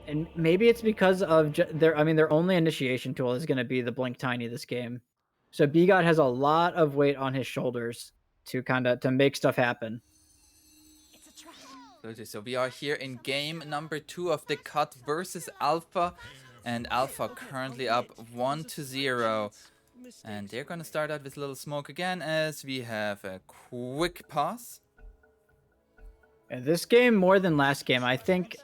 And maybe it's because of their. I mean, their only initiation tool is going to be the Blink Tiny this game. So Bigot has a lot of weight on his shoulders to to make stuff happen. So we are here in game number 2 of the cut versus Alpha. And Alpha currently up 1-0. And they're gonna start out with a little smoke again as we have a quick pause. And this game, more than last game, I think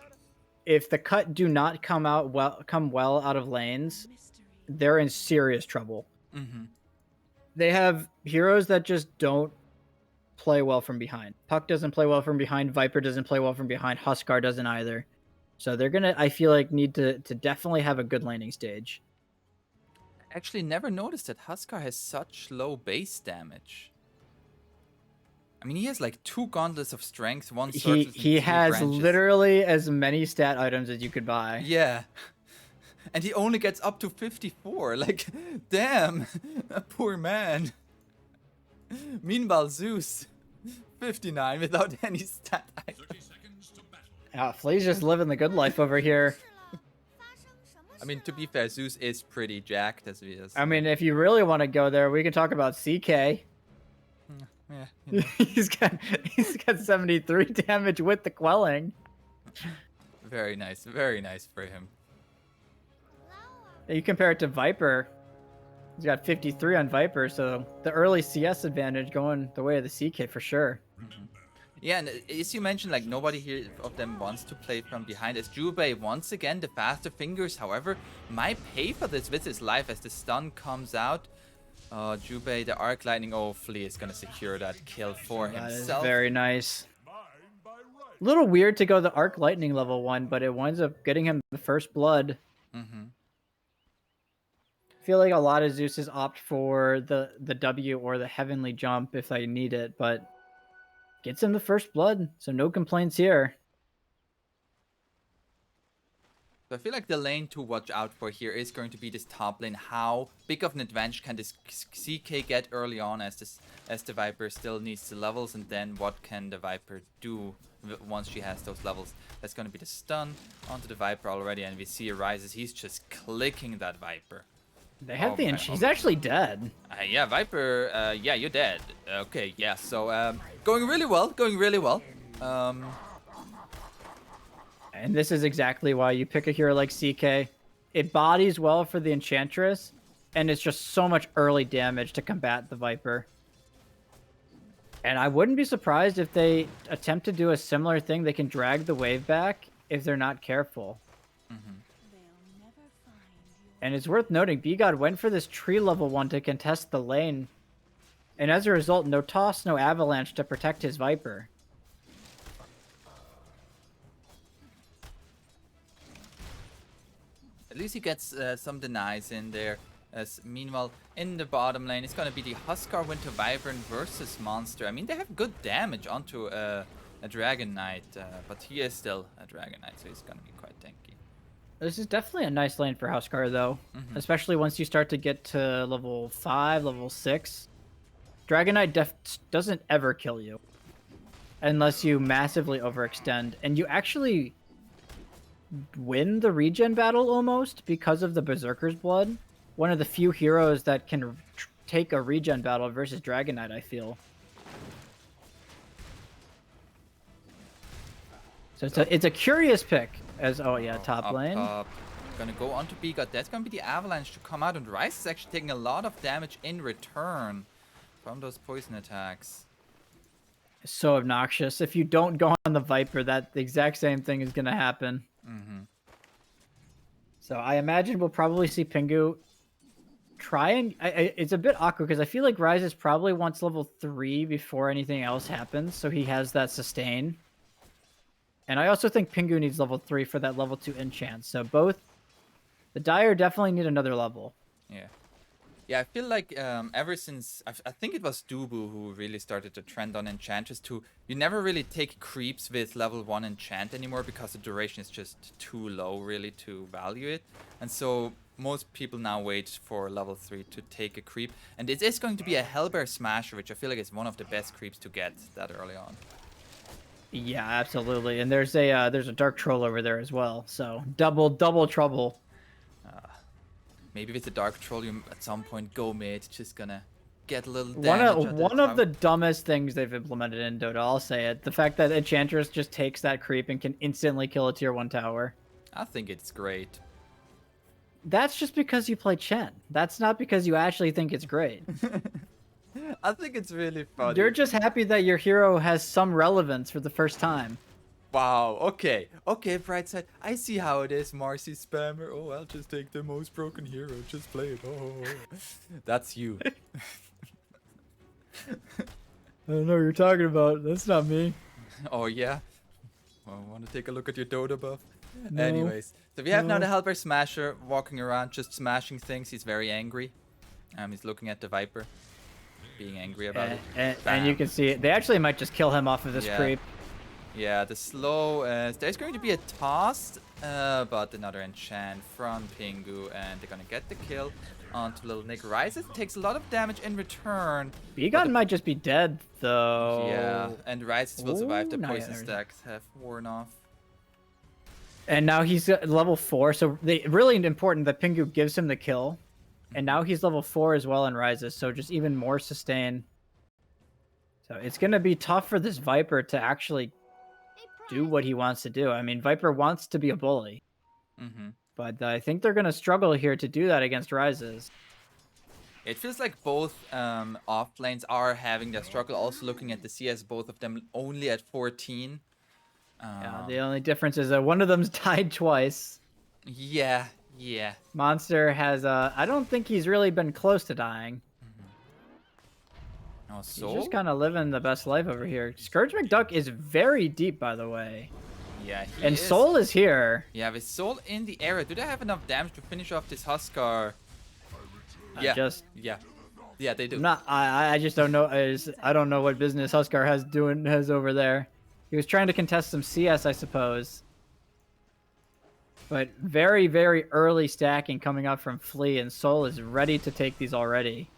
if the cut do not come well out of lanes, they're in serious trouble. They have heroes that just don't play well from behind. Puck doesn't play well from behind. Viper doesn't play well from behind. Huskar doesn't either. So they're gonna, I feel like, need to definitely have a good laning stage. Actually, never noticed that Huskar has such low base damage. I mean, he has like 2 gauntlets of strength, 1 surface, he has branches. literally as many stat items as you could buy. Yeah. And he only gets up to 54. Like, damn. A poor man. Meanwhile, Zeus, 59 without any stat items. Flea's just living the good life over here. I mean, to be fair, Zeus is pretty jacked as he is. I mean, if you really want to go there, we can talk about CK. Yeah, you know. he's got 73 damage with the quelling. Very nice for him. You compare it to Viper, he's got 53 on Viper, so the early CS advantage going the way of the CK for sure. Yeah, and as you mentioned, like, nobody here of them wants to play from behind. As Jubei, once again, the faster fingers, however, might pay for this with his life as the stun comes out. Jubei, the Arc Lightning, Flea is gonna secure that kill for himself. That is very nice. A little weird to go the Arc Lightning level 1, but it winds up getting him the first blood. I feel like a lot of Zeuses opt for the W or the Heavenly Jump if they need it, but gets him the first blood, so no complaints here. So I feel like the lane to watch out for here is going to be this top lane. How big of an advantage can this CK get early on as the Viper still needs the levels, and then what can the Viper do once she has those levels? That's going to be the stun onto the Viper already, and we see Arises. He's just clicking that Viper. They have the inch. He's actually dead. Yeah, Viper, yeah, you're dead. Okay, yeah, so going really well, And this is exactly why you pick a hero like CK. It bodies well for the Enchantress, and it's just so much early damage to combat the Viper. And I wouldn't be surprised if they attempt to do a similar thing. They can drag the wave back if they're not careful. And it's worth noting, Bigot went for this tree level 1 to contest the lane. And as a result, no toss, no avalanche to protect his Viper. At least he gets some denies in there. As meanwhile, in the bottom lane, it's gonna be the Huskar Winter Wyvern versus Monster. I mean, they have good damage onto a Dragon Knight, but he is still a Dragon Knight, so he's gonna be quite tanky. This is definitely a nice lane for Huskar, though. Especially once you start to get to level 5, level 6. Dragon Knight doesn't ever kill you. Unless you massively overextend. And you actually win the regen battle almost because of the Berserker's Blood. One of the few heroes that can take a regen battle versus Dragon Knight, I feel. So it's a curious pick. As top lane. Gonna go on to Bigot. That's gonna be the avalanche to come out, and Rice is actually taking a lot of damage in return from those poison attacks. It's so obnoxious. If you don't go on the Viper, that the exact same thing is gonna happen. So I imagine we'll probably see Pingu try and... it's a bit awkward because I feel like Rises probably wants level 3 before anything else happens, so he has that sustain. And I also think Pingu needs level 3 for that level 2 enchant. So both... The Dire definitely need another level. Yeah. Yeah, I feel like ever since... I think it was Dubu who really started the trend on Enchantress to... You never really take creeps with level 1 enchant anymore because the duration is just too low really to value it. And so most people now wait for level 3 to take a creep. And it is going to be a Hellbear Smasher, which I feel like is one of the best creeps to get that early on. Yeah, absolutely. And there's a dark troll over there as well. So double trouble. Maybe with the Dark Troll, you at some point go mid, just gonna get a little One damage of on the one of tower. the dumbest things they've implemented in Dota, I'll say it. The fact that Enchantress just takes that creep and can instantly kill a tier 1 tower. I think it's great. That's just because you play Chen. That's not because you actually think it's great. I think it's really funny. You're just happy that your hero has some relevance for the first time. Wow, okay. Okay, Brightside. I see how it is, Marcy spammer. Oh, I'll just take the most broken hero. Just play it. Oh. That's you. I don't know what you're talking about. That's not me. Oh, yeah? Well, want to take a look at your Dota buff? No. Anyways, so we have now No. the Helper Smasher walking around, just smashing things. He's very angry. He's looking at the Viper, being angry about it. And you can see it. They actually might just kill him off of this Yeah. creep. Yeah, the slow, there's going to be a toss, but another enchant from Pingu, and they're gonna get the kill onto Little Nick. Rises takes a lot of damage in return. Begon might just be dead, though. Yeah, and Rises will survive. The Ooh, poison nice. stacks have worn off. And now he's at level 4, so really important that Pingu gives him the kill. And now he's level 4 as well and rises, so just even more sustain. So it's going to be tough for this Viper to actually do what he wants to do. I mean, Viper wants to be a bully. Mm-hmm. But I think they're going to struggle here to do that against Rises. It feels like both off lanes are having their struggle. Also looking at the CS, both of them only at 14. Yeah, the only difference is that one of them's died twice. Yeah. Monster has, I don't think he's really been close to dying. Oh, He's so? just kind of living the best life over here. Scourge McDuck is very deep, by the way. Yeah, he And is. Soul is here. Yeah, with Soul in the area. Do they have enough damage to finish off this Huskar? Yeah. Yeah, they do. I just don't know. I don't know what business Huskar has over there. He was trying to contest some CS, I suppose. But very, very early stacking coming up from Flea, and Soul is ready to take these already.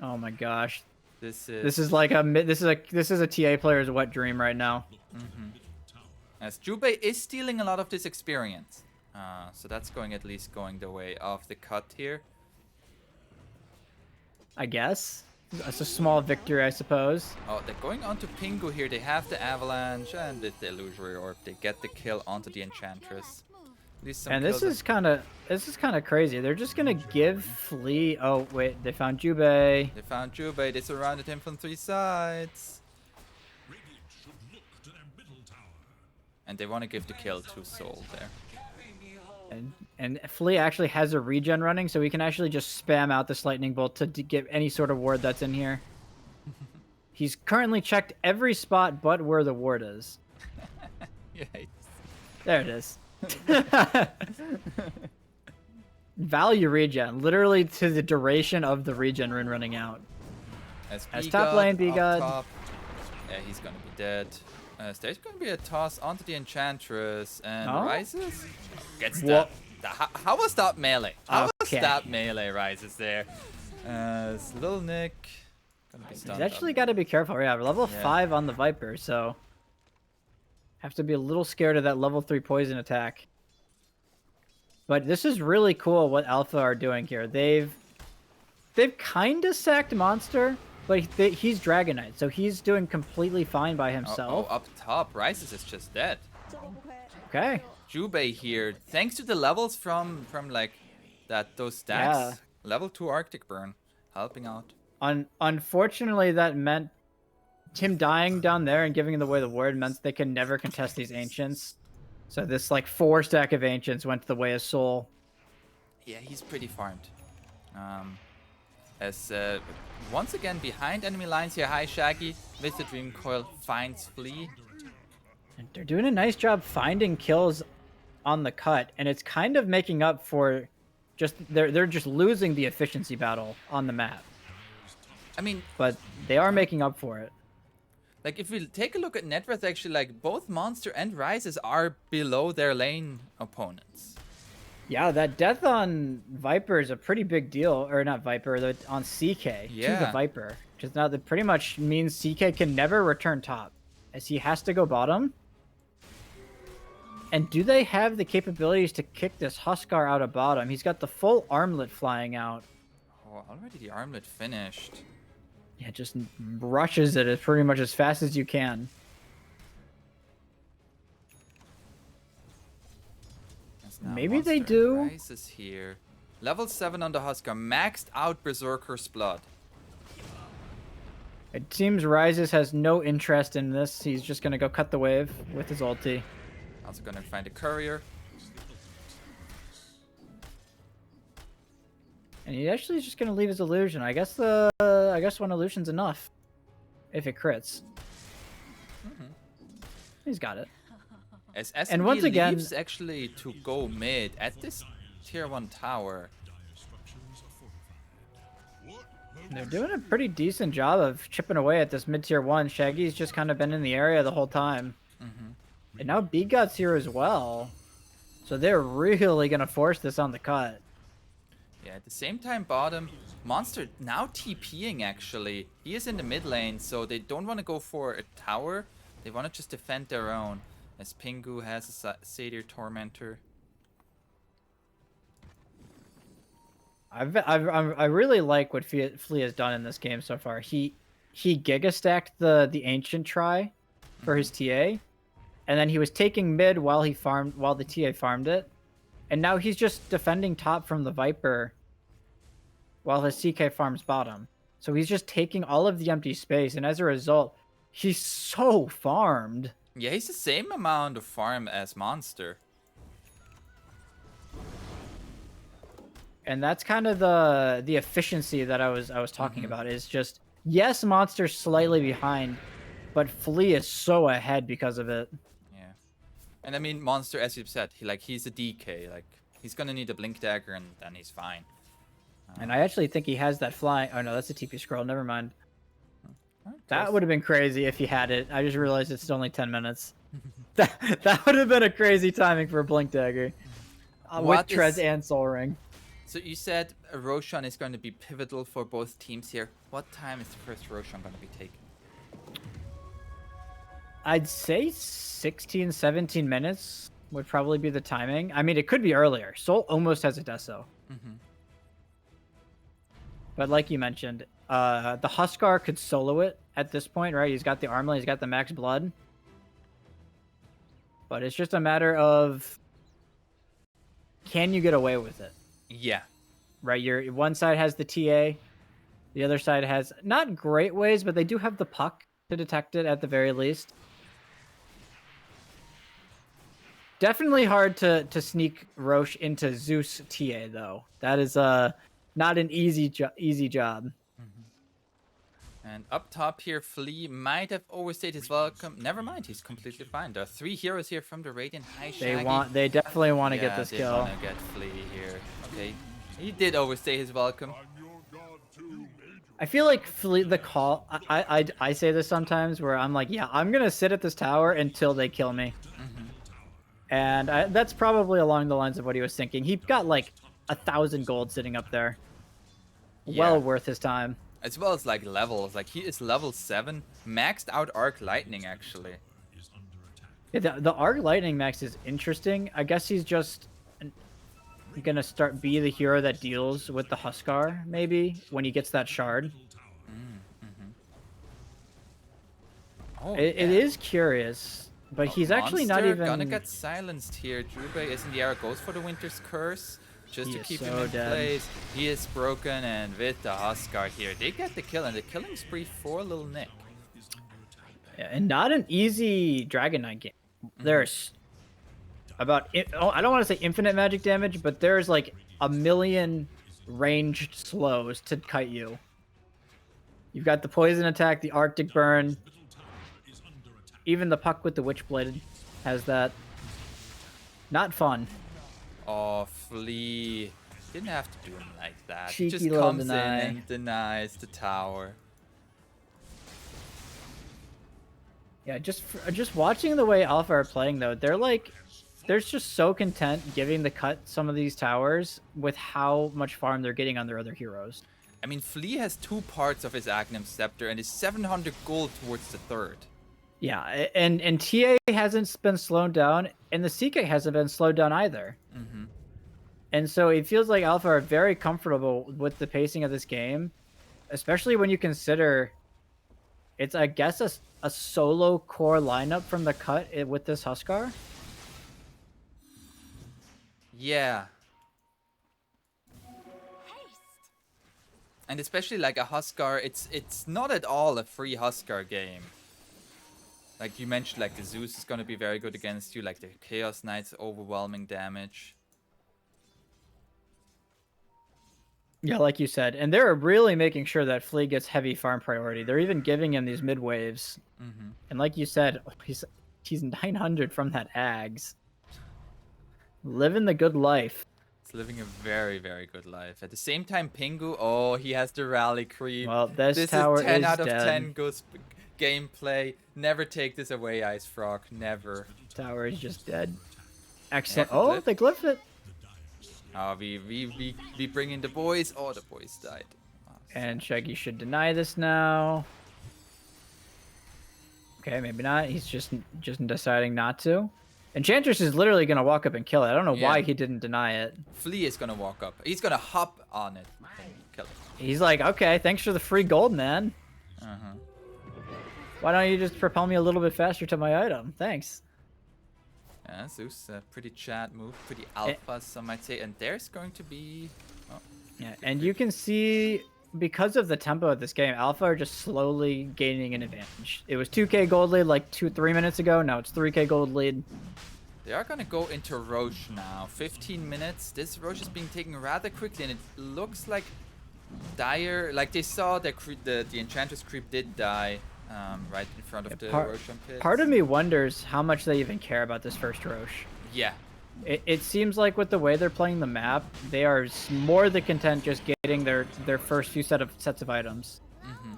Oh my gosh. This is This is like a TA player's wet dream right now. as Jubei is stealing a lot of this experience. So that's at least going the way of the cut here. I guess. That's a small victory, I suppose. Oh, they're going on to Pingu here. They have the Avalanche and the Illusory Orb. They get the kill onto the Enchantress. At least some And this kills is kind of crazy. They're just gonna give Flea. Oh wait, they found Jubei. They found Jubei. They surrounded him from 3 sides. And they want to give the kill to Soul there. And Flea actually has a regen running, so we can actually just spam out this lightning bolt to get any sort of ward that's in here. He's currently checked every spot but where the ward is. Yikes. There it is. Value regen, literally to the duration of the regen rune running out. As top lane, Bigod. Bigod. Yeah, he's gonna be dead. There's gonna be a toss onto the Enchantress and Oh? Rises. Gets What? that. How was that melee? How was Okay. that melee? Rises there. It's Little Nick. Gonna be He's stunned actually up. got to be careful. Yeah, we're level Yeah. 5 on the Viper, so have to be a little scared of that level 3 poison attack. But this is really cool what Alpha are doing here. They've kind of sacked Monster, but he's Dragon Knight, so he's doing completely fine by himself. Oh, up top, Rises is just dead. Okay. Jubei here, thanks to the levels from like those stacks. Yeah. Level 2 Arctic Burn, helping out. Unfortunately, that meant him dying down there and giving away the ward meant they can never contest these Ancients. So this like 4 stack of Ancients went the way of Soul. Yeah, he's pretty farmed. As once again behind enemy lines here, High Shaggy with the Dream Coil finds Flea. And they're doing a nice job finding kills on the cut, and it's kind of making up for just they're just losing the efficiency battle on the map. I mean, But they are making up for it. like if we take a look at net worth, actually, like both Monster and Rises are below their lane opponents. Yeah, that death on Viper is a pretty big deal, or not Viper, on CK to the Yeah. Viper. Just now that pretty much means CK can never return top. as he has to go bottom. And do they have the capabilities to kick this Huskar out of bottom? He's got the full armlet flying out. Oh, already the armlet finished. Yeah, just rushes it as pretty much as fast as you can. Maybe they do. Rises here. Level 7 on the Huskar, maxed out Berserker's Blood. It seems Rises has no interest in this. He's just gonna go cut the wave with his ulti. Also gonna find a courier. And he actually is just gonna leave his illusion. I guess one illusion's enough. If it crits. He's got it. As SMD and once again, leaves actually to go mid at this tier 1 tower. They're doing a pretty decent job of chipping away at this mid-tier 1. Shaggy's just kind of been in the area the whole time. And now B-God's here as well. So they're really going to force this on the cut. Yeah, at the same time, bottom, Monster now TPing actually. He is in the mid lane, so they don't want to go for a tower. They want to just defend their own. As Pingu has a Satyr Tormentor. I really like what Flea has done in this game so far. He Giga stacked the Ancient Try for his TA, and then he was taking mid while the TA farmed it, and now he's just defending top from the Viper while his CK farms bottom. So he's just taking all of the empty space, and as a result, he's so farmed. Yeah, he's the same amount of farm as Monster. And that's kind of the efficiency that I was talking about. Is just, yes, Monster's slightly behind, but Flea is so ahead because of it. Yeah. And I mean, Monster, as you've said, he's a DK. Like, he's gonna need a Blink Dagger and then he's fine. And I actually think he has that flying. Oh no, that's a TP scroll. Never mind. Right, that would have been crazy if he had it. I just realized it's only 10 minutes. that would have been a crazy timing for a Blink Dagger. With Trez and Soul Ring. So you said Roshan is going to be pivotal for both teams here. What time is the first Roshan going to be taken? I'd say 16, 17 minutes would probably be the timing. I mean, it could be earlier. Soul almost has a Deso. But like you mentioned, the Huskar could solo it at this point, right? He's got the armlet, he's got the max blood. But it's just a matter of, can you get away with it? Yeah. Right, one side has the TA, the other side has not great ways, but they do have the puck to detect it at the very least. Definitely hard to sneak Roche into Zeus TA though. That is not an easy job. And up top here, Flea might have overstayed his welcome. Never mind, he's completely fine. There are 3 heroes here from the Radiant. Hi, Shaggy. They definitely want to get this kill. They want to get Flea here. Okay, he did overstay his welcome. I feel like Flea, the call. I say this sometimes where I'm like, yeah, I'm gonna sit at this tower until they kill me. And that's probably along the lines of what he was thinking. He got like 1,000 gold sitting up there. Yeah. Well worth his time. As well as like levels, like he is level 7, maxed out Arc Lightning actually. Yeah, the Arc Lightning max is interesting. I guess he's just gonna be the hero that deals with the Huskar maybe when he gets that shard. Oh, it is curious, but he's actually not even gonna get silenced here. Drube is in the air, goes for the Winter's Curse. Just to keep him in place. He is broken, and with the Huskar here, they get the kill, and the killing spree for Lil Nick. Yeah, and not an easy Dragon Knight game. There's about, I don't want to say infinite magic damage, but there's like 1,000,000 ranged slows to kite you. You've got the poison attack, the Arctic burn. Even the puck with the Witchblade has that. Not fun. Oh, Flea. Didn't have to do him like that. Cheeky He just comes in and denies the tower. Yeah, just watching the way Alpha are playing though, they're just so content giving the cut some of these towers with how much farm they're getting on their other heroes. I mean, Flea has 2 parts of his Aghanim Scepter and is 700 gold towards the 3rd. Yeah, and TA hasn't been slowed down, and the CK hasn't been slowed down either. Mm-hmm. And so it feels like Alpha are very comfortable with the pacing of this game, especially when you consider it's, I guess, a solo core lineup from the cut with this Huskar. Yeah. And especially like a Huskar, it's not at all a free Huskar game. Like you mentioned, like the Zeus is gonna be very good against you, like the Chaos Knight's overwhelming damage. Yeah, like you said, and they're really making sure that Flea gets heavy farm priority. They're even giving him these mid waves. Mm-hmm. And like you said, he's 900 from that Ags. Living the good life. He's living a very, very good life. At the same time, Pingu, oh, he has the rally creep. Well, this is tower 10 is out of dead. 10 goes gameplay. Never take this away, Ice Frog. Never. Tower is just dead. Excellent. Yeah, Oh, they glyphed it. Oh, we bring in the boys. Oh, the boys died. Oh, And Shaggy should deny this now. Okay, maybe not. He's just deciding not to. Enchantress is literally gonna walk up and kill it. I don't know why he didn't deny it. Flea is gonna walk up. He's gonna hop on it and kill it. He's like, okay, thanks for the free gold, man. Uh-huh. Why don't you just propel me a little bit faster to my item? Thanks. Yeah, Zeus, pretty Chad move, pretty alpha, some might say. And there's going to be... Oh, yeah, and you can see, because of the tempo of this game, Alpha are just slowly gaining an advantage. It was 2k gold lead like 3 minutes ago. Now it's 3k gold lead. They are going to go into Roche now. 15 minutes. This Roche is being taken rather quickly, and it looks like Dire... Like, they saw that the Enchantress creep did die right in front of the Roshan pit. Part of me wonders how much they even care about this first Roche. Yeah. It seems like with the way they're playing the map, they are more than content just getting their first few sets of items. Mm-hmm.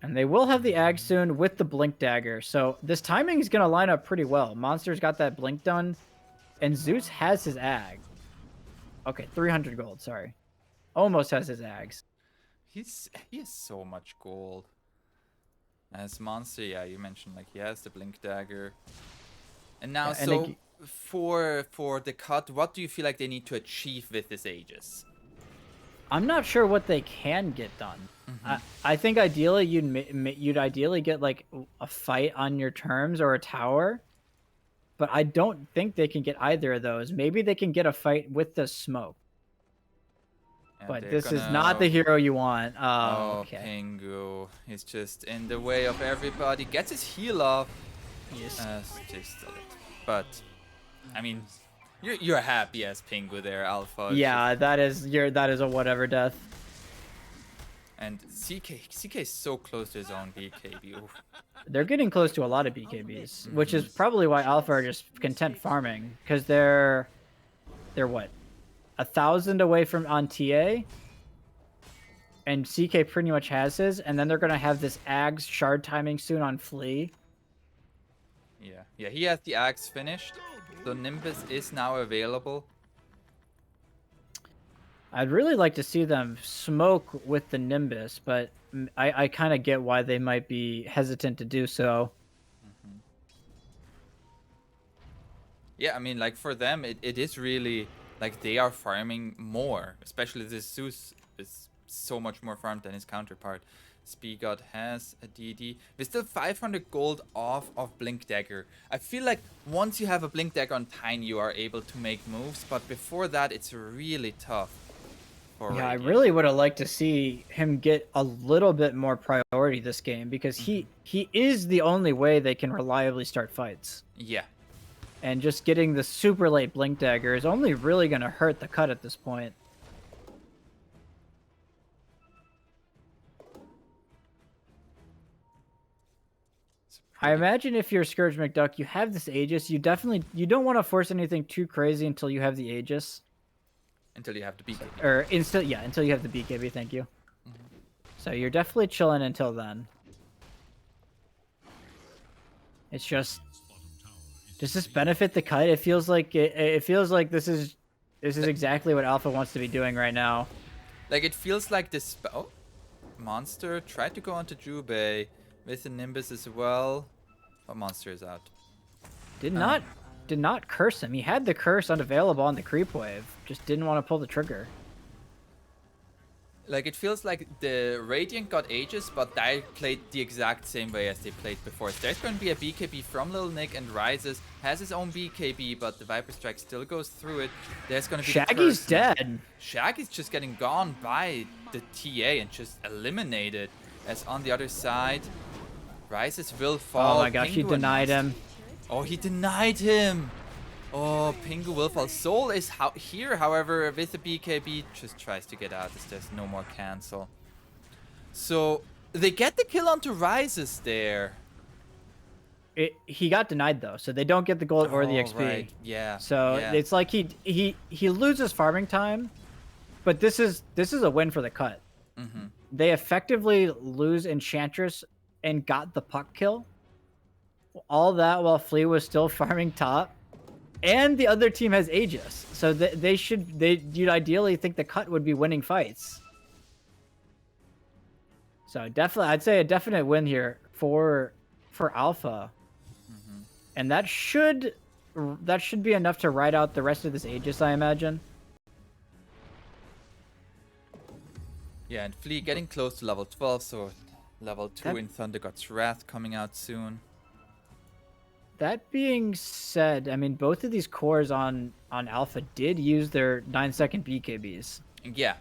And they will have the Ag soon with the Blink Dagger. So this timing is going to line up pretty well. Monster's got that Blink done, and Zeus has his Ag. Okay, 300 gold, sorry. Almost has his Ags. He has so much gold. As Monster, yeah, you mentioned like he has the Blink Dagger. And now, for the cut, what do you feel like they need to achieve with this Aegis? I'm not sure what they can get done. Mm-hmm. I think ideally you'd ideally get like a fight on your terms or a tower, but I don't think they can get either of those. Maybe they can get a fight with the smoke. And but this is not the hero you want. Oh, okay. Pingu. He's just in the way of everybody. Gets his heal off. Yes. Just still it. But, I mean, you're happy as Pingu there, Alpha. Yeah, that is a whatever death. And CK is so close to his own BKB. Oof. They're getting close to a lot of BKBs, which is probably why Alpha are just content farming, because they're what, 1,000 away from on TA, and CK pretty much has his, and then they're gonna have this Ags shard timing soon on Flea. Yeah, he has the Axe finished, so Nimbus is now available. I'd really like to see them smoke with the Nimbus, but I kind of get why they might be hesitant to do so. Mm-hmm. Yeah, I mean, like, for them, it is really, like, they are farming more. Especially this Zeus is so much more farmed than his counterpart. Spigot has a DD. We're still 500 gold off of Blink Dagger. I feel like once you have a Blink Dagger on Tine, you are able to make moves. But before that, it's really tough. Yeah, I really would have liked to see him get a little bit more priority this game, because he is the only way they can reliably start fights. Yeah. And just getting the super late Blink Dagger is only really going to hurt the cut at this point. I imagine if you're Scourge McDuck, you have this Aegis, you don't want to force anything too crazy until you have the Aegis. Until you have the BKB. Or until you have the BKB, thank you. Mm-hmm. So you're definitely chilling until then. It's just, does this benefit the cut? It feels like this is exactly what Alpha wants to be doing right now. Like, it feels like this. Oh, Monster tried to go onto Jubei with the Nimbus as well. But Monster is out. Did not curse him. He had the curse unavailable on the creep wave. Just didn't want to pull the trigger. Like, it feels like the Radiant got Aegis, but they played the exact same way as they played before. So there's going to be a BKB from Lil Nick, and Rises has his own BKB, but the Viper Strike still goes through it. There's going to be Shaggy's dead. Shaggy's just getting gone by the TA and just eliminated. As on the other side, Rises will fall. Oh my gosh, he denied him. Oh, he denied him. Oh, Pingu will fall. Soul is here, however, with the BKB, just tries to get out as there's no more cancel. So, they get the kill onto Rises there. He got denied, though, so they don't get the gold or the XP. Right. Yeah. So, yeah. it's like he loses farming time, but this is a win for the cut. Mm-hmm. They effectively lose Enchantress and got the puck kill. All that while Flea was still farming top. And the other team has Aegis, so you'd ideally think the cut would be winning fights. So definitely, I'd say a definite win here for Alpha, and that should be enough to ride out the rest of this Aegis, I imagine. Yeah, and Flea getting close to level 12, so level 2 in Thunder God's Wrath coming out soon. That being said, I mean, both of these cores on Alpha did use their 9-second BKBs. Yeah.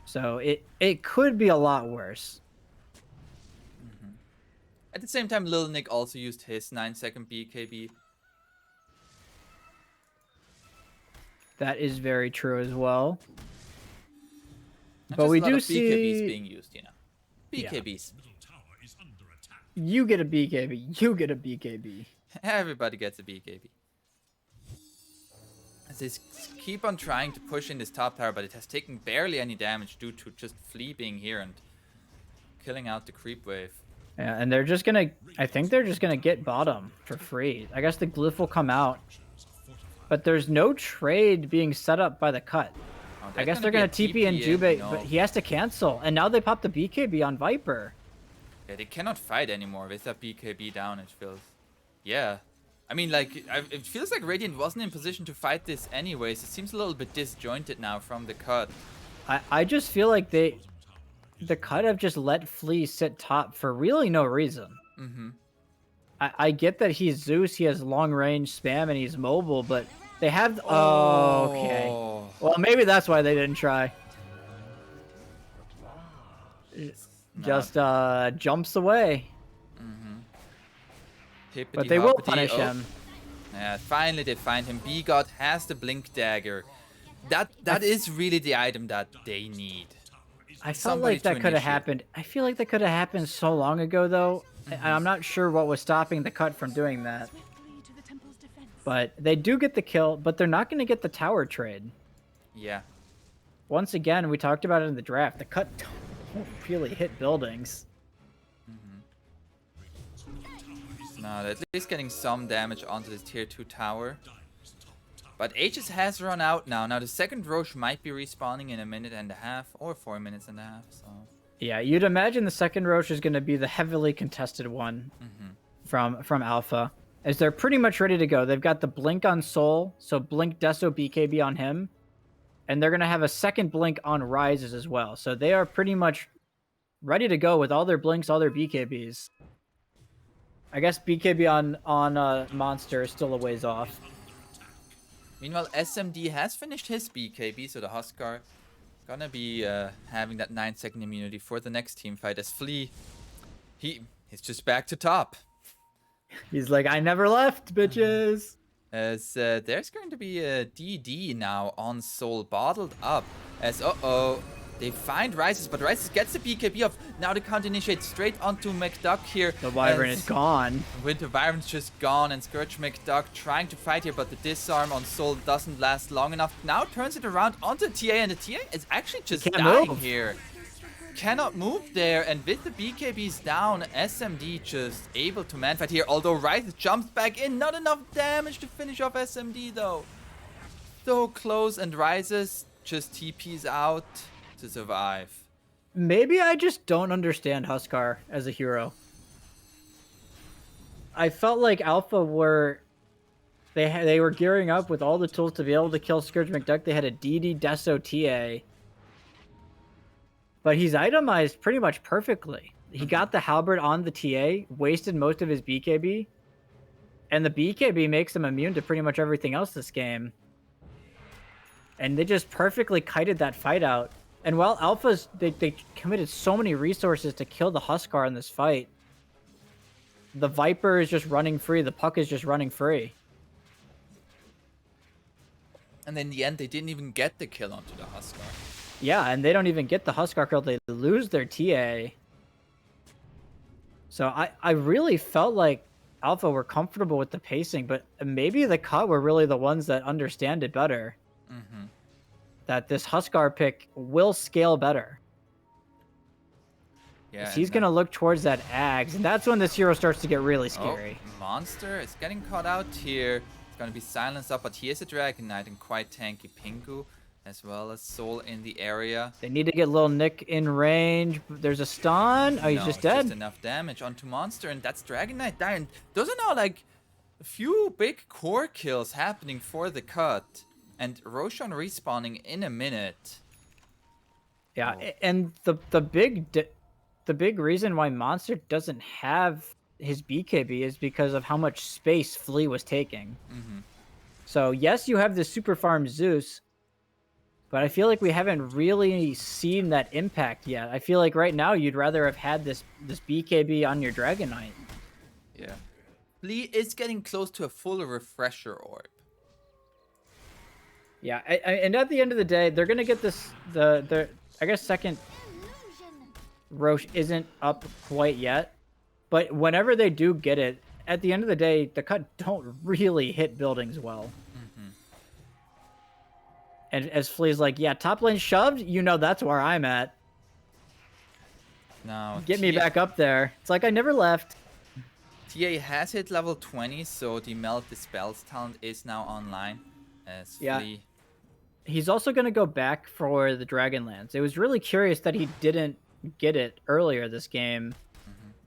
So it could be a lot worse. At the same time, Lil Nick also used his 9-second BKB. That is very true as well. And but we a lot do of see BKBs being used, you know. BKBs. Yeah. You get a BKB. You get a BKB. Everybody gets a BKB. As they keep on trying to push in this top tower, but it has taken barely any damage due to just Flea being here and killing out the creep wave. Yeah, and they're just gonna... I think they're just gonna get bottom for free. I guess the glyph will come out. But there's no trade being set up by the cut. Oh, I guess they're gonna TP and Jubei, but he has to cancel. And now they pop the BKB on Viper. Yeah, they cannot fight anymore with that BKB down, it feels. Yeah. I mean, like, it feels like Radiant wasn't in position to fight this anyways. It seems a little bit disjointed now from the cut. I just feel like the cut have just let Flea sit top for really no reason. Mm-hmm. I get that he's Zeus, he has long range spam, and he's mobile, but they have... Oh, okay. Well, maybe that's why they didn't try. Just jumps away. But they will punish him. Yeah, finally they find him. B-God has the Blink Dagger. That is really the item that they need. I felt like that could have happened. I feel like that could have happened so long ago, though. I'm not sure what was stopping the cut from doing that. But they do get the kill, but they're not going to get the tower trade. Yeah. Once again, we talked about it in the draft. The cut don't really hit buildings. No, they're at least getting some damage onto this tier 2 tower. But Aegis has run out now. Now the second Roche might be respawning in 1.5 minutes or 4 minutes and a half. So yeah, you'd imagine the second Roche is going to be the heavily contested one from Alpha, as they're pretty much ready to go. They've got the Blink on Soul, so Blink Deso BKB on him, and they're going to have a second Blink on Rises as well. So they are pretty much ready to go with all their Blinks, all their BKBs. I guess BKB on Monster is still a ways off. Meanwhile, SMD has finished his BKB, so the Huskar gonna be having that 9-second immunity for the next team fight. As Flea, he's just back to top. He's like, I never left, bitches. As there's going to be a DD now on Soul, bottled up. As they find Rises, but Rises gets the BKB off. Now they can't initiate straight onto McDuck here. The Wyvern is gone. Winter Wyvern's just gone, and Scourge McDuck trying to fight here, but the disarm on Soul doesn't last long enough. Now turns it around onto the TA, and the TA is actually just dying here. Cannot move there, and with the BKBs down, SMD just able to manfight here. Although Rises jumps back in, not enough damage to finish off SMD though. So close, and Rises just TPs out to survive. Maybe I just don't understand Huskar as a hero. I felt like Alpha were they were gearing up with all the tools to be able to kill Scourge McDuck. They had a DD Deso TA, but he's itemized pretty much perfectly. He got the halberd on the TA, wasted most of his BKB, and the BKB makes him immune to pretty much everything else this game. And they just perfectly kited that fight out. And while Alphas, they committed so many resources to kill the Huskar in this fight, the Viper is just running free. The Puck is just running free. And in the end, they didn't even get the kill onto the Huskar. Yeah, and they don't even get the Huskar kill. They lose their TA. So I really felt like Alpha were comfortable with the pacing, but maybe the cut were really the ones that understand it better. Mm-hmm. That this Huskar pick will scale better. Yeah, He's going to look towards that Ags, and that's when this hero starts to get really scary. Oh, Monster is getting caught out here. It's going to be silenced up, but he is a Dragon Knight and quite tanky Pingu, as well as Soul in the area. They need to get little Nick in range. There's a stun. Oh, he's just dead. Just enough damage onto Monster, and that's Dragon Knight dying. Those are now like a few big core kills happening for the cut. And Roshan respawning in a minute. Yeah, and the big reason why Monster doesn't have his BKB is because of how much space Flea was taking. Mm-hmm. So yes, you have the super farm Zeus, but I feel like we haven't really seen that impact yet. I feel like right now you'd rather have had this BKB on your Dragon Knight. Yeah. Flea is getting close to a full refresher orb. Yeah, and at the end of the day, they're gonna get this. I guess second Roche isn't up quite yet, but whenever they do get it, at the end of the day, the cut don't really hit buildings well. Mm-hmm. And as Flea's like, yeah, top lane shoved, you know that's where I'm at. Now Get me back up there. It's like I never left. TA has hit level 20, so the Melt Dispels talent is now online. As Flea. He's also going to go back for the Dragonlance. It was really curious that he didn't get it earlier this game.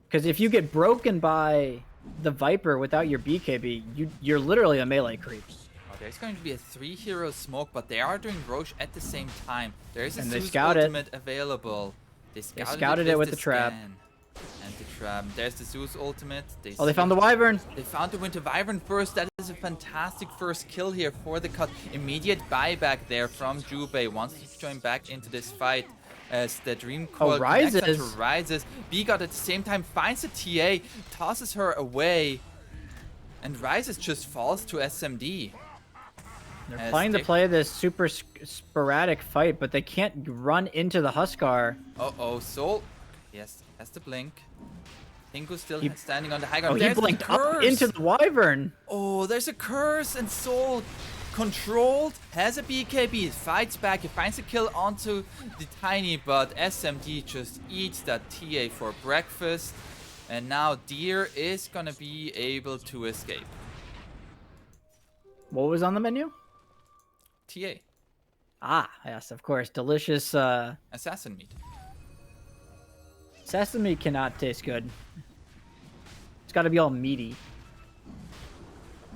Because if you get broken by the Viper without your BKB, you're literally a melee creep. Oh, there's going to be a 3-hero smoke, but they are doing Roche at the same time. There is a Zeus ultimate available. They scouted it with the trap. And the trap. There's the Zeus ultimate. They found the Wyvern. They found the Winter Wyvern first. That is a fantastic first kill here for the cut. Immediate buyback there from Jubei. Wants to join back into this fight as the Dream Coil rises. B God at the same time finds the TA, tosses her away, and Rises just falls to SMD. They're trying to play this super sporadic fight, but they can't run into the Huskar. Uh-oh, Soul. Yes, has the blink. Pingu still standing on the high ground. Oh, he blinked up into the Wyvern. Oh, there's a curse, and Soul controlled, has a BKB, fights back, he finds a kill onto the Tiny, but SMD just eats that TA for breakfast. And now Deer is gonna be able to escape. What was on the menu? TA. Ah, yes, of course. Delicious assassin meat. Assassin meat cannot taste good. It's got to be all meaty.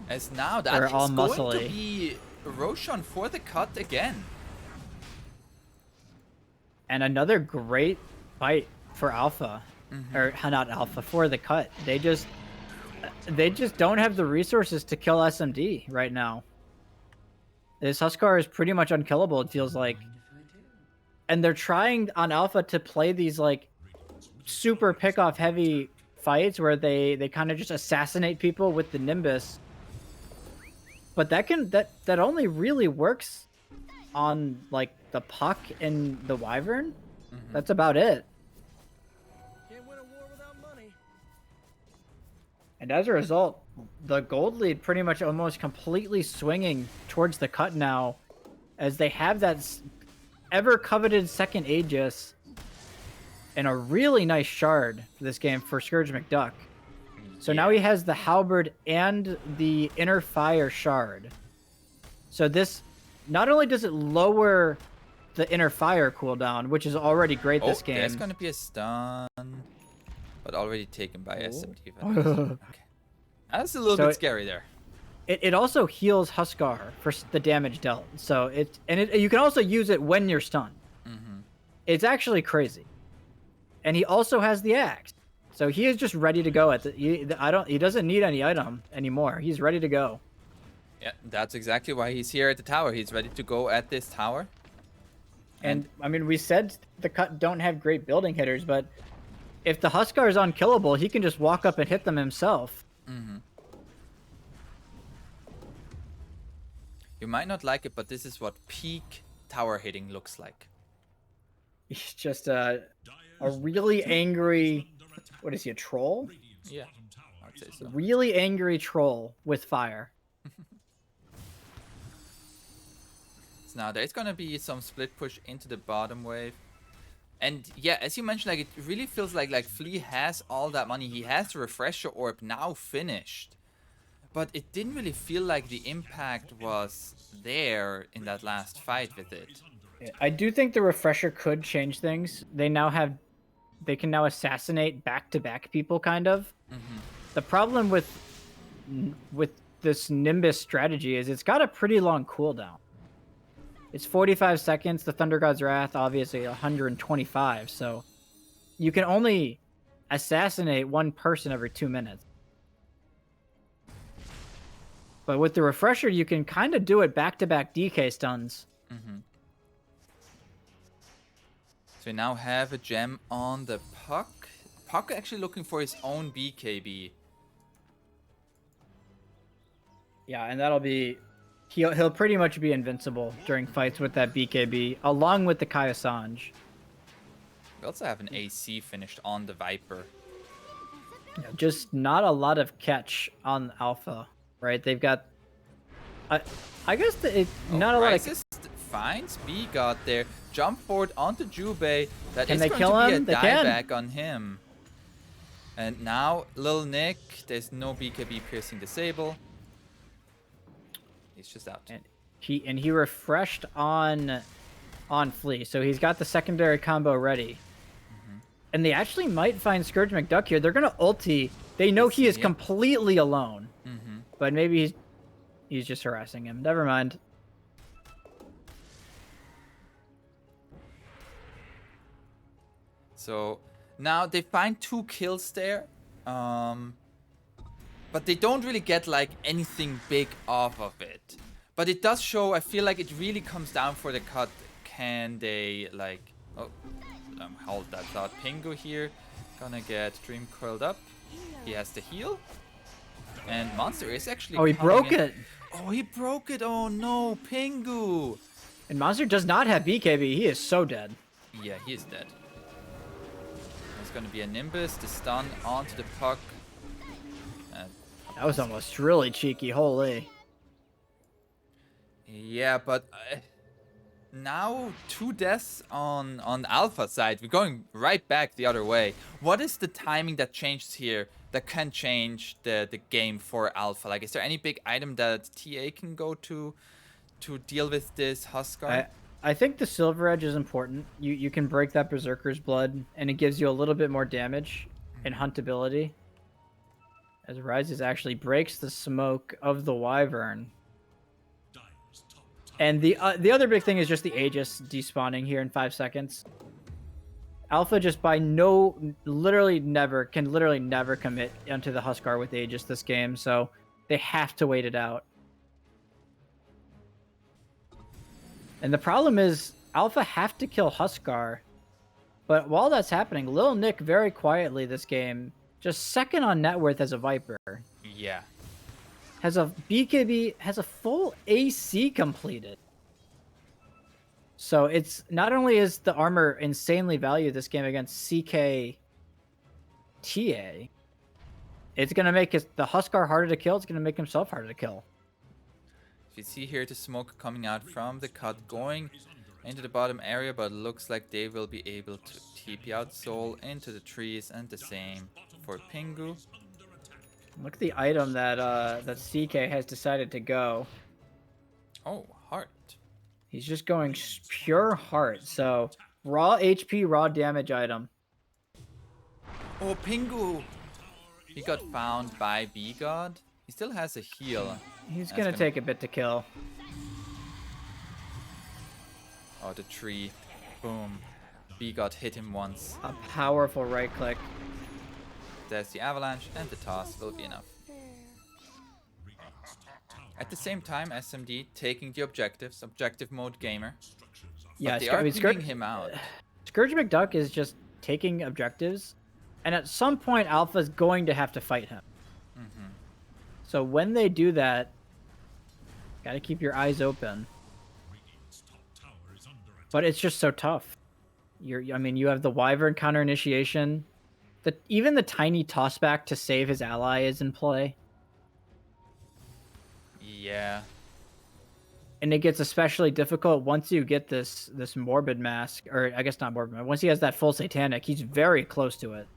As now that is going to be Roshan for the cut again. And another great fight for Alpha. Or not Alpha, for the cut. They just don't have the resources to kill SMD right now. This Huskar is pretty much unkillable, it feels like. And they're trying on Alpha to play these like super pick-off heavy fights where they kind of just assassinate people with the Nimbus. But that only really works on like the Puck and the Wyvern. That's about it. Can't win a war without money. And as a result, the gold lead pretty much almost completely swinging towards the cut now, as they have that ever coveted second Aegis and a really nice shard for this game for Scourge McDuck. So now he has the halberd and the inner fire shard. So this, not only does it lower the inner fire cooldown, which is already great this game. There's gonna be a stun, but already taken by SMD. Okay, that's a little bit scary there. It also heals Huskar for the damage dealt. So you can also use it when you're stunned. It's actually crazy. And he also has the axe, so he is just ready to go he doesn't need any item anymore. He's ready to go. Yeah, that's exactly why he's here at the tower. He's ready to go at this tower. And I mean, we said the cut don't have great building hitters, but if the Huskar is unkillable, he can just walk up and hit them himself. You might not like it, but this is what peak tower hitting looks like. He's just a really angry... What is he, a troll? Yeah, I'd say so. Really angry troll with fire. So now there's gonna be some split push into the bottom wave. And yeah, as you mentioned, like, it really feels like Flea has all that money. He has the refresher orb now finished. But it didn't really feel like the impact was there in that last fight with it. I do think the refresher could change things. They can now assassinate back-to-back people, kind of. The problem with this Nimbus strategy is it's got a pretty long cooldown. It's 45 seconds. The Thunder God's Wrath, obviously, 125. So you can only assassinate one person every 2 minutes. But with the refresher, you can kind of do it back-to-back DK stuns. So we now have a gem on the Puck. Puck actually looking for his own BKB. Yeah, and that'll be... He'll pretty much be invincible during fights with that BKB, along with the Kaya Sanj. We also have an AC finished on the Viper. Yeah, just not a lot of catch on Alpha, right? They've got... I guess not a lot of... Finds B got there. Jump forward onto Jubei. That Can is they going kill to be him? a They can. dieback on him. And now, Lil Nick, there's no BKB piercing disable. He's just out. And he refreshed on Flea, so he's got the secondary combo ready. And they actually might find Scourge McDuck here. They're gonna ulti. They know he is completely alone. But maybe he's just harassing him. Never mind. So now they find 2 kills there. But they don't really get like anything big off of it. But it does show, I feel like it really comes down for the cut. Can they like... Oh, hold that thought. Pingu here. Gonna get Dream coiled up. He has the heal. And Monster is actually... Oh, he broke it. Oh, he broke it. Oh no, Pingu. And Monster does not have BKB. He is so dead. Yeah, he is dead. There's gonna be a Nimbus, the stun onto the Puck. That was almost really cheeky, holy. Yeah, but now 2 deaths on Alpha side. We're going right back the other way. What is the timing that changed here that can change the game for Alpha? Like, is there any big item that TA can go to deal with this Huskar? I think the Silver Edge is important. You can break that Berserker's Blood, and it gives you a little bit more damage and huntability. As Rises actually breaks the smoke of the Wyvern. And the other big thing is just the Aegis despawning here in 5 seconds. Alpha just literally never commit onto the Huskar with Aegis this game, so they have to wait it out. And the problem is, Alpha have to kill Huskar. But while that's happening, Lil Nick very quietly this game, just second on net worth as a Viper. Yeah. Has a BKB, has a full AC completed. So it's not only is the armor insanely valued this game against CK TA, it's going to make the Huskar harder to kill. It's going to make himself harder to kill. If you see here the smoke coming out from the cut going into the bottom area, but it looks like they will be able to TP out Soul into the trees, and the same for Pingu. Look at the item that CK has decided to go. Oh, heart. He's just going pure heart. So raw HP, raw damage item. Raw HP, raw damage item. Oh, Pingu! He got found by B-God. He still has a heal. He's gonna take a bit to kill. Oh, the tree. Boom. B-God hit him once. A powerful right click. There's the avalanche, and the toss will be enough. At the same time, SMD taking the objectives. Objective mode gamer. Yeah, But they are pinging him out. Scourge McDuck is just taking objectives, and at some point, Alpha's going to have to fight him. So when they do that, gotta keep your eyes open. But it's just so tough. I mean, you have the Wyvern counter initiation. Even the tiny tossback to save his ally is in play. Yeah. And it gets especially difficult once you get this Morbid Mask, or I guess not Morbid. Once he has that full Satanic, he's very close to it.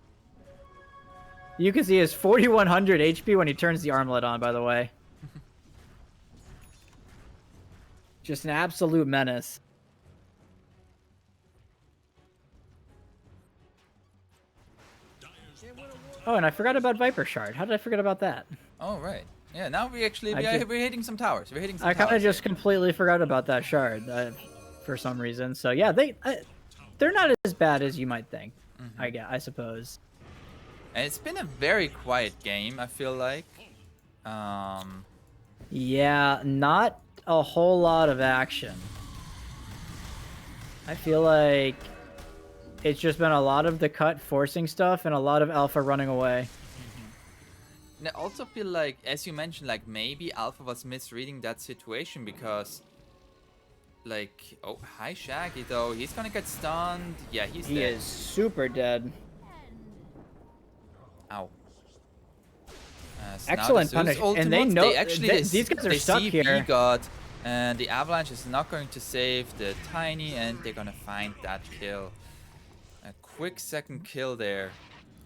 You can see his 4100 HP when he turns the armlet on, by the way. Just an absolute menace. Oh, and I forgot about Viper Shard. How did I forget about that? Oh, right. Yeah, now we're hitting some towers. We're hitting some I towers. kind of just completely forgot about that shard for some reason. So yeah, they're not as bad as you might think. I suppose. And it's been a very quiet game, I feel like. Yeah, not a whole lot of action. I feel like it's just been a lot of the cut forcing stuff and a lot of Alpha running away. And I also feel like, as you mentioned, like maybe Alpha was misreading that situation because, like, oh, hi Shaggy though. He's gonna get stunned. Yeah, he is super dead. Ow. So excellent punish, and they know these guys are stuck here. B-God, and the avalanche is not going to save the tiny, and they're gonna find that kill. A quick second kill there.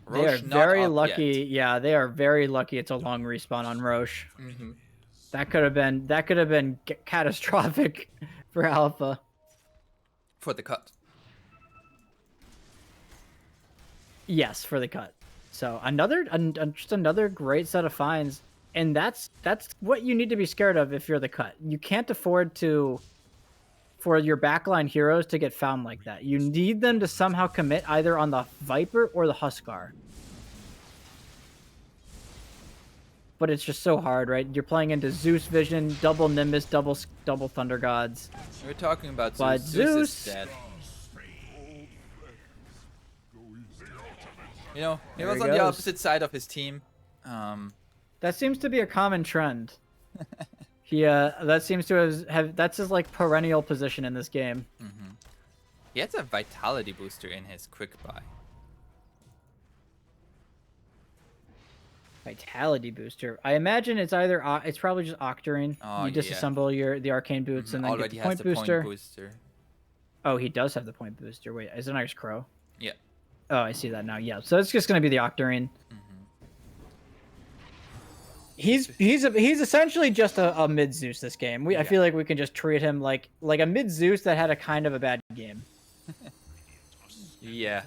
They are very lucky. Yet. Yeah, they are very lucky. It's a long respawn on Roche. That could have been catastrophic for Alpha. For the cut. Yes, for the cut. So just another great set of finds, and that's what you need to be scared of if you're the cut. You can't afford for your backline heroes to get found like that. You need them to somehow commit either on the Viper or the Huskar. But it's just so hard, right? You're playing into Zeus Vision, double Nimbus, double Thunder Gods. We're talking about Zeus. But Zeus is dead. You know, he was on the opposite side of his team. That seems to be a common trend. That seems to have that's his like perennial position in this game. He has a vitality booster in his quick buy. Vitality booster. I imagine it's it's probably just Octarine. Oh, you disassemble the arcane boots and then already get the has point booster. Point booster. Oh, he does have the point booster. Wait, is it Ice Crow? Yeah. Oh, I see that now. Yeah, so it's just gonna be the Octarine. He's essentially just a mid Zeus this game. I feel like we can just treat him like a mid Zeus that had a kind of a bad game. Yeah.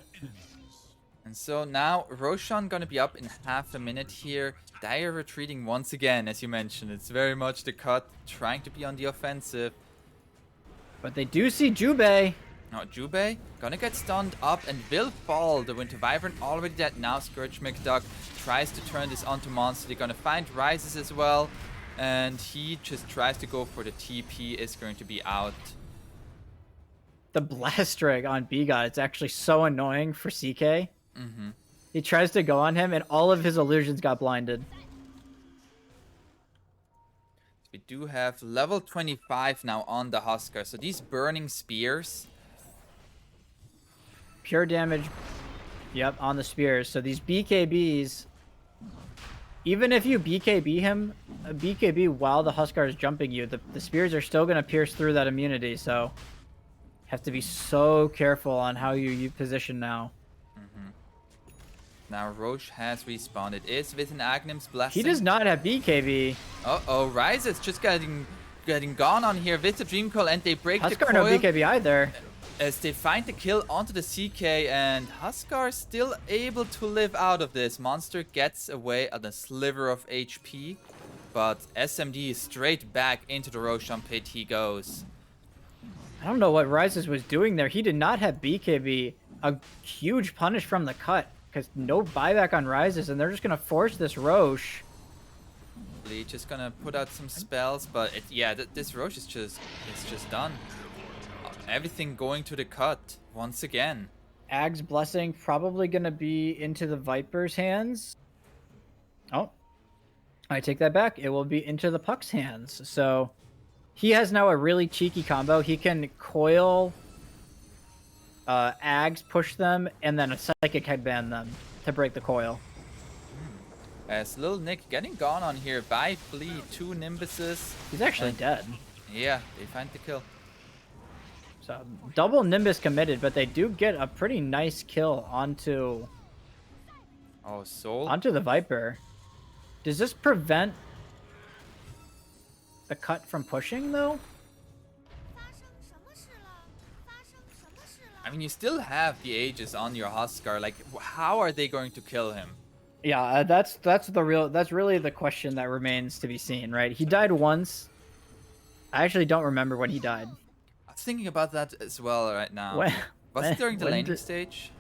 And so now Roshan gonna be up in half a minute here. Dire retreating once again, as you mentioned. It's very much the cut, trying to be on the offensive. But they do see Jubei. Now Jubei gonna get stunned up and will fall. The Winter Wyvern already dead now. Scourge McDuck tries to turn this onto Monster. They're gonna find Rises as well. And he just tries to go for the TP. Is going to be out. The Blast Drag on B-God, it's actually so annoying for CK. He tries to go on him and all of his illusions got blinded. We do have level 25 now on the Huskar. So these burning spears. Pure damage, yep, on the spears. So these BKBs, even if you BKB him, BKB while the Huskar is jumping you, the spears are still going to pierce through that immunity. So have to be so careful on how you position now. Now Roche has respawned. It is with an Agnim's Blessing. He does not have BKB. Uh-oh, Rise is just getting getting gone on here with the Dream Coil, and they break the Huskar coil. no BKB either. As they find the kill onto the CK, and Huskar still able to live out of this. Monster gets away on a sliver of HP, but SMD is straight back into the Roshan pit he goes. I don't know what Rises was doing there. He did not have BKB. A huge punish from the cut, because no buyback on Rises, and they're just going to force this Roche. Bleach is gonna put out some spells, but this Roche is just done. Everything going to the cut once again. Ag's Blessing probably going to be into the Viper's hands. Oh, I take that back. It will be into the Puck's hands. So he has now a really cheeky combo. He can coil Ags, push them, and then a Psychic Headband them to break the coil. As Lil Nick getting gone on here by Flea, 2 Nimbuses. He's actually dead. Yeah, they find the kill. So double Nimbus committed, but they do get a pretty nice kill onto the Viper. Does this prevent the cut from pushing though? I mean, you still have the Aegis on your Huskar. Like, how are they going to kill him? Yeah, that's really the question that remains to be seen, right? He died once. I actually don't remember when he died. I was thinking about that as well right now. Was it during the laning stage?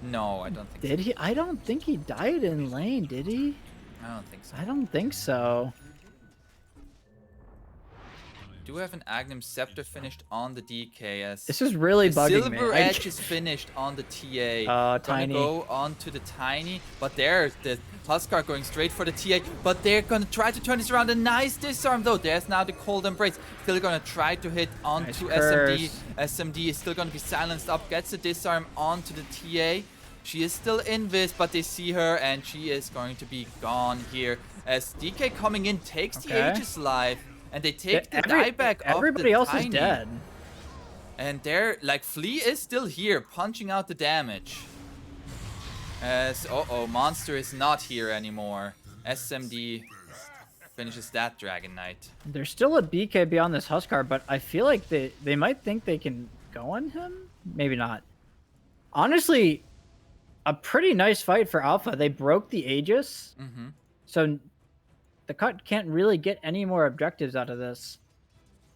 No, I don't think so. Did he? I don't think he died in lane, did he? I don't think so. I don't think so. Do have an Aghanim Scepter finished on the DK. This is really bugging me. Silver Edge is finished on the TA. Tiny. Gonna go on to the Tiny, but there's the Huskar going straight for the TA, but they're gonna try to turn this around. A nice disarm though. There's now the Cold Embrace. Still gonna try to hit onto SMD. SMD is still gonna be silenced up. Gets the disarm onto the TA. She is still invis, but they see her and she is going to be gone here. As DK coming in takes the Aegis life. And they take the dieback of everybody else Tiny. is dead. And they're like, Flea is still here, punching out the damage. As Monster is not here anymore. SMD finishes that Dragon Knight. There's still a BKB on this Huskar, but I feel like they might think they can go on him. Maybe not. Honestly, a pretty nice fight for Alpha. They broke the Aegis, so the cut can't really get any more objectives out of this.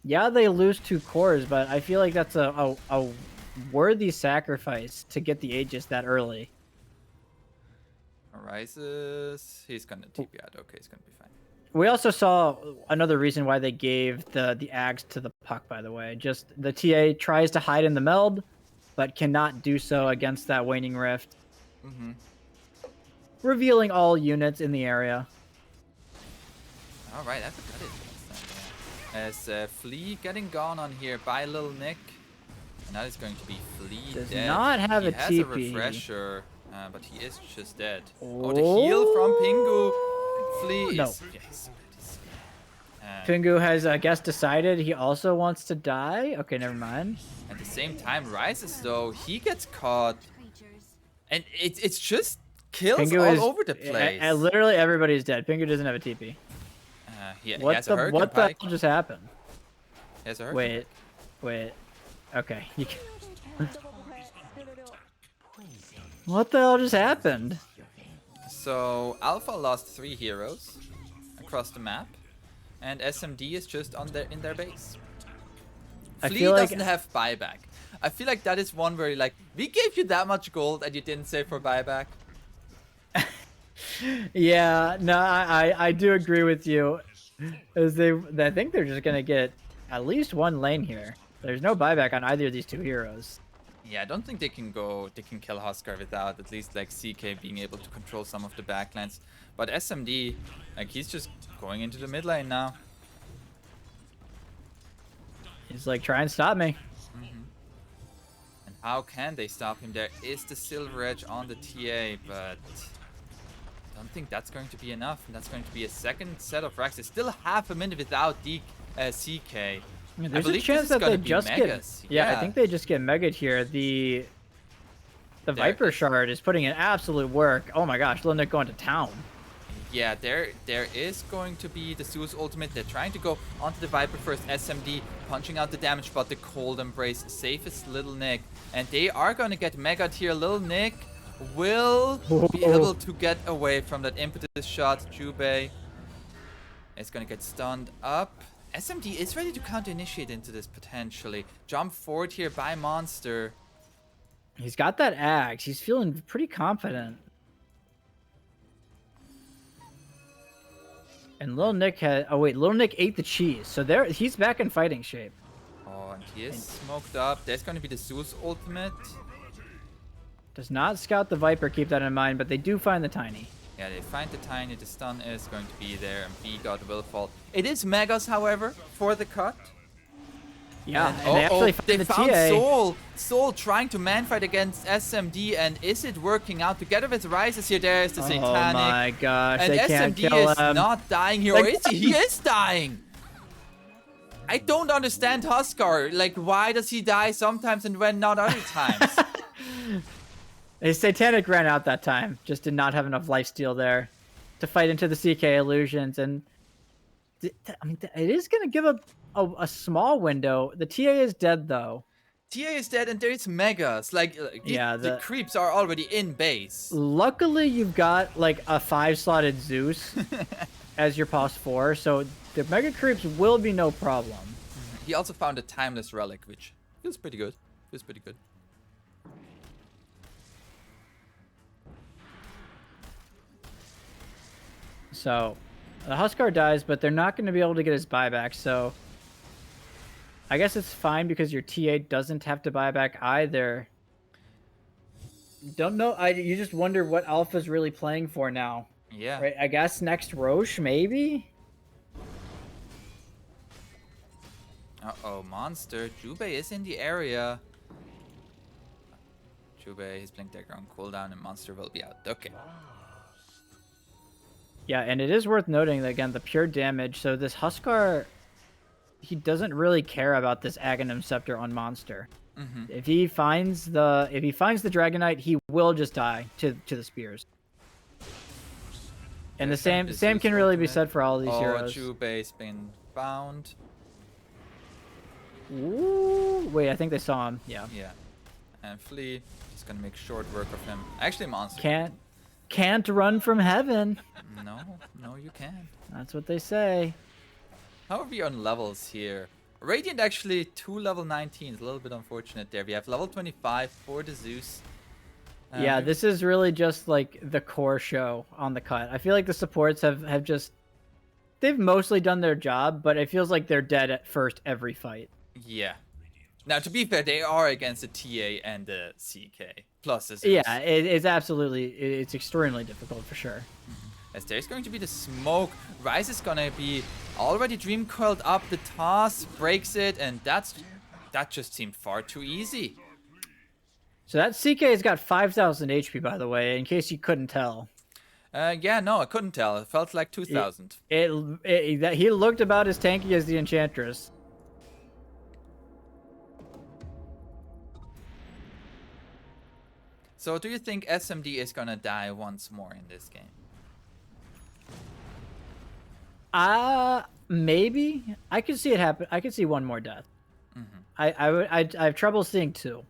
Yeah, they lose 2 cores, but I feel like that's a worthy sacrifice to get the Aegis that early. Arises. He's gonna TP out. Okay, he's gonna be fine. We also saw another reason why they gave the Ags to the Puck, by the way. Just the TA tries to hide in the meld, but cannot do so against that Waning Rift. Revealing all units in the area. Alright, I forgot it. As Flea getting gone on here by Lil Nick. And that is going to be Flea Does dead. not have he a has TP. A refresher, but he is just dead. Oh, the heal from Pingu. Flea no. is... Yes, Pingu has, I guess, decided he also wants to die. Okay, never mind. At the same time, Rises, though, he gets caught. And it's just kills Pingu all over the place. Literally everybody's dead. Pingu doesn't have a TP. What the hell just happened? He has a Hurricane Wait. Okay. What the hell just happened? So Alpha lost 3 heroes across the map, and SMD is just in their base. Flea doesn't have buyback. I feel like that is one where like, we gave you that much gold and you didn't save for buyback. Yeah, no, I do agree with you. As I think they're just gonna get at least 1 lane here. There's no buyback on either of these 2 heroes. Yeah, I don't think they can kill Huskar without at least like CK being able to control some of the backlands. But SMD, like, he's just going into the mid lane now. He's like, try and stop me. And how can they stop him? There is the Silver Edge on the TA, but I don't think that's going to be enough. And that's going to be a second set of racks. It's still half a minute without CK. I mean, there's a chance that they just get... Yeah, I think they just get Mega'd here. The Viper Shard is putting in absolute work. Oh my gosh, Linda going to town. Yeah, there is going to be the Zeus ultimate. They're trying to go onto the Viper first. SMD punching out the damage, but the Cold Embrace safest Little Nick. And they are going to get megaed here. Little Nick will be able to get away from that impetus shot. Jubei is going to get stunned up. SMD is ready to counter-initiate into this potentially. Jump forward here by Monster. He's got that axe. He's feeling pretty confident. And Lil Nick had... Oh, wait. Lil Nick ate the cheese. So there, he's back in fighting shape. Oh, and he is smoked up. There's going to be the Zeus ultimate. Does not scout the Viper, keep that in mind, but they do find the Tiny. Yeah, they find the Tiny. The stun is going to be there, and B God will fall. It is Megas, however, for the cut. Yeah, And and they actually find the found TA. Soul. Soul trying to manfight against SMD, and is it working out? Together with Rises here, there is the Satanic. Oh my gosh, and they can't SMD kill is him. not dying here, or is he? He is dying! I don't understand Huskar. Like, why does he die sometimes and when not other times? His Satanic ran out that time. Just did not have enough lifesteal there to fight into the CK illusions. And I mean, it is going to give a small window. The TA is dead, though. TA is dead, and there is Megas. Like, Yeah, the creeps are already in base. Luckily, you've got like a 5-slotted Zeus as your pos 4, so the Mega Creeps will be no problem. He also found a Timeless Relic, which feels pretty good. Feels pretty good. So, the Huskar dies, but they're not going to be able to get his buyback, so I guess it's fine because your TA doesn't have to buy back either. Don't know. You just wonder what Alpha's really playing for now. Yeah. Right? I guess next Roche, maybe? Uh-oh, Monster. Jubei is in the area. Jubei, his Blink Dagger on cooldown, and Monster will be out. Okay. Yeah, and it is worth noting that, again, the pure damage. So this Huskar, he doesn't really care about this Aghanim Scepter on Monster. Mm-hmm. If he finds the Dragonite, he will just die to the spears. And the same can really be said for all these heroes. Oh, Jubei's been bound. Ooh, wait, I think they saw him. Yeah. Yeah. And Flea is gonna make short work of him. Actually, Monster. Can't run from heaven. No, you can't. That's what they say. How are we on levels here? Radiant actually 2 level 19s. A little bit unfortunate there. We have level 25 for the Zeus. Yeah, this is really just like the core show on the cut. I feel like the supports have just... They've mostly done their job, but it feels like they're dead at first every fight. Yeah. Now, to be fair, they are against the TA and the CK. Plus the Zeus. Yeah, it's extremely difficult for sure. As there's going to be the smoke. Rise is gonna be already dream coiled up. The toss breaks it, and that just seemed far too easy. So that CK has got 5,000 HP, by the way, in case you couldn't tell. Yeah, no, I couldn't tell. It felt like 2,000. He looked about as tanky as the Enchantress. So do you think SMD is gonna die once more in this game? Maybe. I could see it happen. I could see one more death. Mm-hmm. I have trouble seeing 2.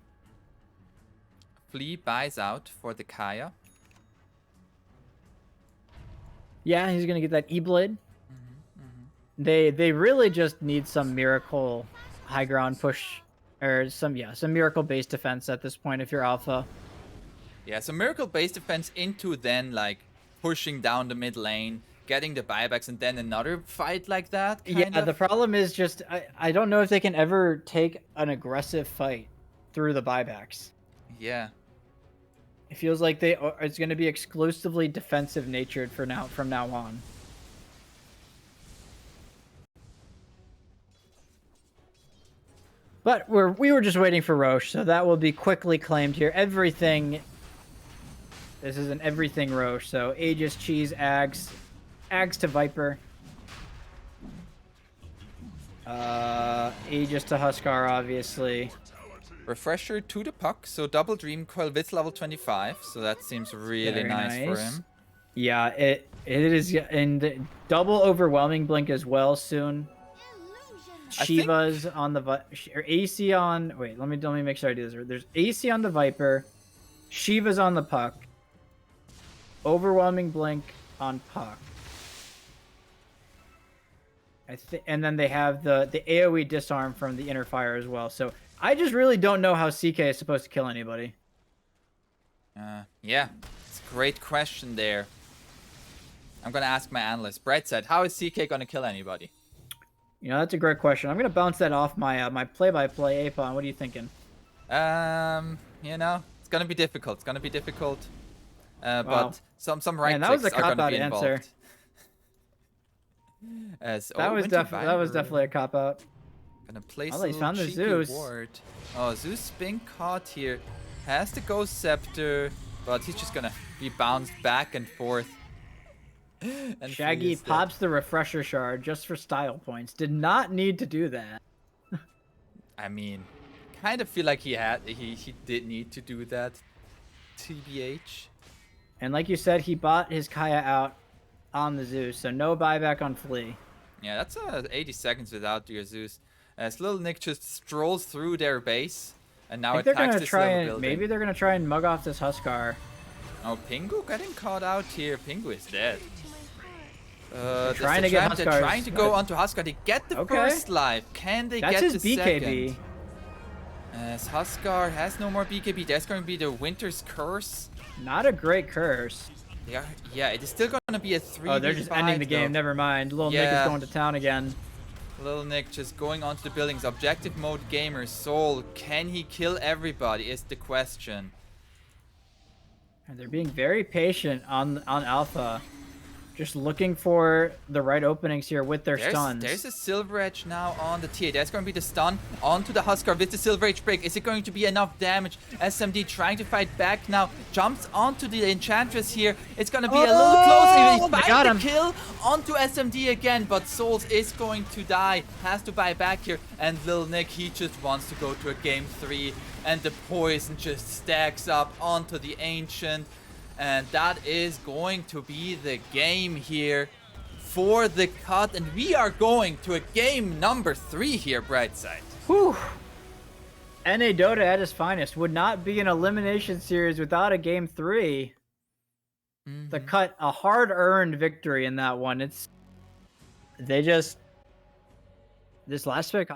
Flea buys out for the Kaya. Yeah, he's gonna get that E-Blade. They really just need some miracle high ground push, or some miracle base defense at this point if you're Alpha. Yeah, so miracle base defense into then like pushing down the mid lane, getting the buybacks, and then another fight like that. Kind of. The problem is just I don't know if they can ever take an aggressive fight through the buybacks. Yeah. It feels like it's going to be exclusively defensive natured from now on. But we were just waiting for Roche, so that will be quickly claimed here. This is an everything Roche, so Aegis, Cheese, Ags to Viper. Aegis to Huskar, obviously. Refresher to the puck, so double Dream Coil with level 25, so that seems really nice for him. Yeah, It is, and double overwhelming blink as well soon. I think- Shiva's on the or AC on. Wait, let me make sure I do this. There's AC on the Viper, Shiva's on the Puck, overwhelming blink on Puck. And then they have the AOE disarm from the inner fire as well. So I just really don't know how CK is supposed to kill anybody. Yeah, it's a great question there. I'm gonna ask my analyst. Brett said, how is CK gonna kill anybody? You know, that's a great question. I'm gonna bounce that off my my play-by-play. Apon, what are you thinking? You know, it's gonna be difficult. It's gonna be difficult. Wow. But some right Man, that was clicks a are gonna cop-out be answer. involved. That was definitely a cop-out. Gonna place Oh, a he little found the cheeky Zeus. ward. Oh, Zeus being caught here. Has the Ghost Scepter, but he's just gonna be bounced back and forth. And Shaggy freeze pops the refresher shard just for style points. Did not need to do that. I mean, kind of feel like he did need to do that. TBH. And like you said, he bought his Kaya out on the Zeus, so no buyback on Flea. Yeah, that's 80 seconds without your Zeus. As Little Nick just strolls through their base, and now I think they're attacks gonna this try little and building. maybe they're gonna try and mug off this Huskar. Oh, Pingu getting caught out here. Pingu is dead. trying to get They're Huskar. trying to go onto Huskar. They get the Okay. first life. Can they That's get his the BKB. second? As Huskar has no more BKB, that's going to be the Winter's Curse. Not a great curse. Yeah, it is still going to be a 3v5. Oh, they're just ending the game. though. Never mind. Little Nick Yeah. is going to town again. Little Nick just going onto the buildings. Objective mode gamer. Soul, can he kill everybody is the question. And they're being very patient on Alpha. Just looking for the right openings here with their stuns. There's a Silver Edge now on the TA. That's going to be the stun onto the Huskar with the Silver Edge break. Is it going to be enough damage? SMD trying to fight back now. Jumps onto the Enchantress here. It's going to be a little close. He Got finds him. the kill onto SMD again, but Souls is going to die. Has to buy back here. And Lil Nick, he just wants to go to a game 3. And the poison just stacks up onto the Ancient. And that is going to be the game here for the cut. And we are going to a game number 3 here, Brightside. Whew. NA Dota at its finest would not be an elimination series without a game 3. The cut, a hard-earned victory in that one. This last pick